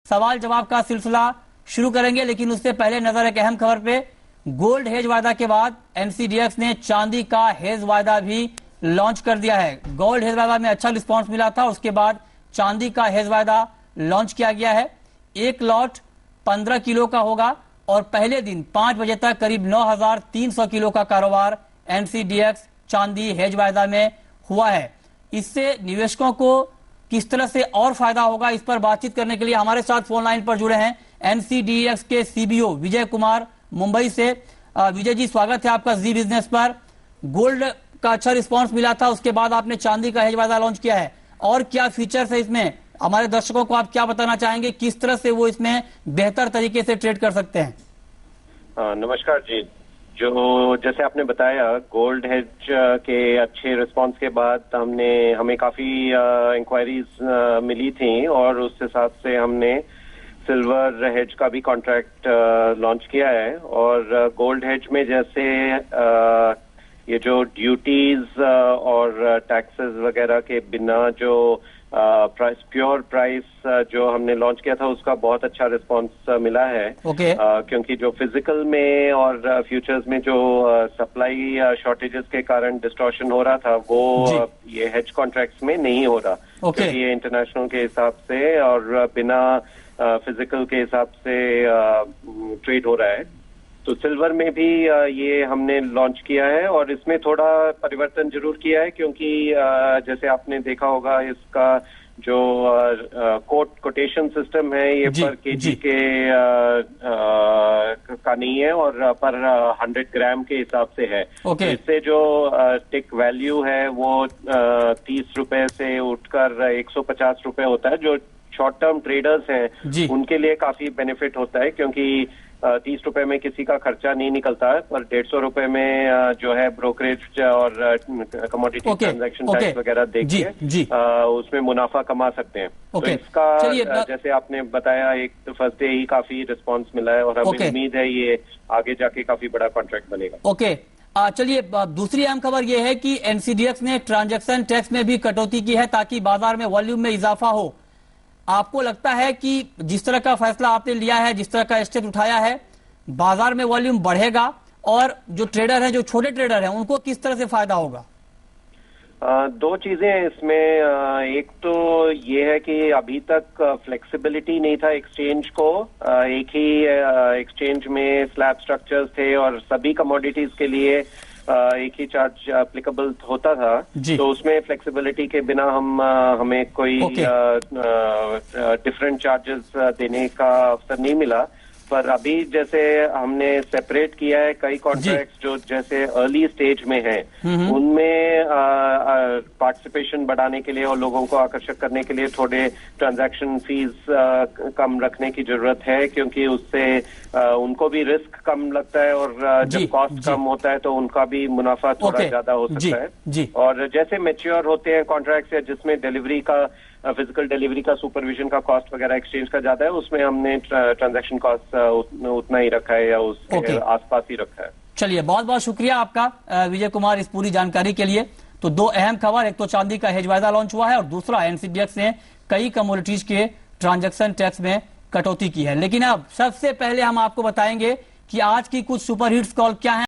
सवाल जवाब का सिलसिला शुरू करेंगे, लेकिन उससे पहले नजर एक अहम खबर पे। गोल्ड हेज वायदा के बाद एनसीडीएक्स ने चांदी का हेज वायदा भी लॉन्च कर दिया है। गोल्ड हेज वायदा में अच्छा रिस्पांस मिला था, उसके बाद चांदी का हेज वायदा लॉन्च किया गया है। एक लॉट 15 किलो का होगा और पहले दिन 5 बजे तक करीब 9,300 किलो का कारोबार एनसीडीएक्स चांदी हेज वायदा में हुआ है। इससे निवेशकों को किस तरह से और फायदा होगा, इस पर बातचीत करने के लिए हमारे साथ फोन लाइन पर जुड़े हैं एनसीडीएक्स के सीबीओ विजय कुमार मुंबई से। विजय जी, स्वागत है आपका जी बिजनेस पर। गोल्ड का अच्छा रिस्पांस मिला था, उसके बाद आपने चांदी का हेज वायदा लॉन्च किया है, और क्या फीचर्स है इसमें? हमारे दर्शकों को आप क्या बताना चाहेंगे, किस तरह से वो इसमें बेहतर तरीके से ट्रेड कर सकते हैं? नमस्कार जी। जो जैसे आपने बताया, गोल्ड हेज के अच्छे रिस्पांस के बाद हमें काफी इंक्वायरीज मिली थी और उस हिसाब से हमने सिल्वर हेज का भी कॉन्ट्रैक्ट लॉन्च किया है। और गोल्ड हेज में जैसे ये जो ड्यूटीज और टैक्सेस वगैरह के बिना जो प्योर प्राइस जो हमने लॉन्च किया था, उसका बहुत अच्छा रिस्पांस मिला है। क्योंकि जो फिजिकल में और फ्यूचर्स में जो सप्लाई शॉर्टेजेस के कारण डिस्टॉर्शन हो रहा था, वो ये हेज कॉन्ट्रैक्ट्स में नहीं हो रहा। क्योंकि ये इंटरनेशनल के हिसाब से और बिना फिजिकल के हिसाब से ट्रेड हो रहा है। तो सिल्वर में भी ये हमने लॉन्च किया है और इसमें थोड़ा परिवर्तन जरूर किया है, क्योंकि जैसे आपने देखा होगा, इसका जो कोटेशन सिस्टम है ये पर केजी के का नहीं है और पर 100 ग्राम के हिसाब से है। इससे जो टिक वैल्यू है वो 30 रुपए से उठकर 150 रुपए होता है। जो शॉर्ट टर्म ट्रेडर्स हैं उनके लिए काफी बेनिफिट होता है, क्योंकि 30 रुपए में किसी का खर्चा नहीं निकलता है, पर 150 रुपए में जो है ब्रोकरेज और कमोडिटी ट्रांजैक्शन टैक्स वगैरह देख के उसमें मुनाफा कमा सकते हैं। तो इसका जैसे आपने बताया, एक फर्स्ट डे ही काफी रिस्पांस मिला है और हमें उम्मीद है ये आगे जाके काफी बड़ा कॉन्ट्रैक्ट बनेगा। चलिए, दूसरी अहम खबर यह है कि एनसीडीएक्स ने ट्रांजैक्शन टैक्स में भी कटौती की है ताकि बाजार में वॉल्यूम में इजाफा हो। आपको लगता है कि जिस तरह का फैसला आपने लिया है, जिस तरह का स्टेप उठाया है, बाजार में वॉल्यूम बढ़ेगा और जो ट्रेडर हैं, जो छोटे ट्रेडर हैं, उनको किस तरह से फायदा होगा? दो चीजें हैं इसमें। एक तो ये है कि अभी तक फ्लेक्सिबिलिटी नहीं था एक्सचेंज को। एक ही एक्सचेंज में स्लैब स्ट्रक्चर्स थे और सभी कमोडिटीज के लिए एक ही चार्ज एप्लीकेबल होता था। तो उसमें फ्लेक्सिबिलिटी के बिना हमें कोई डिफरेंट चार्जेस देने का अवसर नहीं मिला। पर अभी जैसे हमने सेपरेट किया है कई कॉन्ट्रैक्ट्स जो जैसे अर्ली स्टेज में हैं, उनमें पार्टिसिपेशन बढ़ाने के लिए और लोगों को आकर्षक करने के लिए थोड़े ट्रांजैक्शन फीस कम रखने की जरूरत है, क्योंकि उससे उनको भी रिस्क कम लगता है और जब कॉस्ट कम होता है तो उनका भी मुनाफा थोड़ा ज्यादा हो सकता है। और जैसे मैच्योर होते हैं कॉन्ट्रैक्ट्स या जिसमें डिलीवरी का फिजिकल डिलीवरी का सुपरविजन का कॉस्ट वगैरह एक्सचेंज का ज्यादा है, उसमें हमने ट्रांजैक्शन कॉस्ट उतना ही रखा है या उसके आसपास ही रखा है। चलिए, बहुत बहुत शुक्रिया आपका विजय कुमार इस पूरी जानकारी के लिए। तो दो अहम खबर, एक तो चांदी का हेज वायदा लॉन्च हुआ है और दूसरा एनसीडीएक्स ने कई कमोडिटीज के ट्रांजैक्शन टैक्स में कटौती की है। लेकिन अब सबसे पहले हम आपको बताएंगे कि आज की कुछ सुपर हिट्स कॉल क्या है।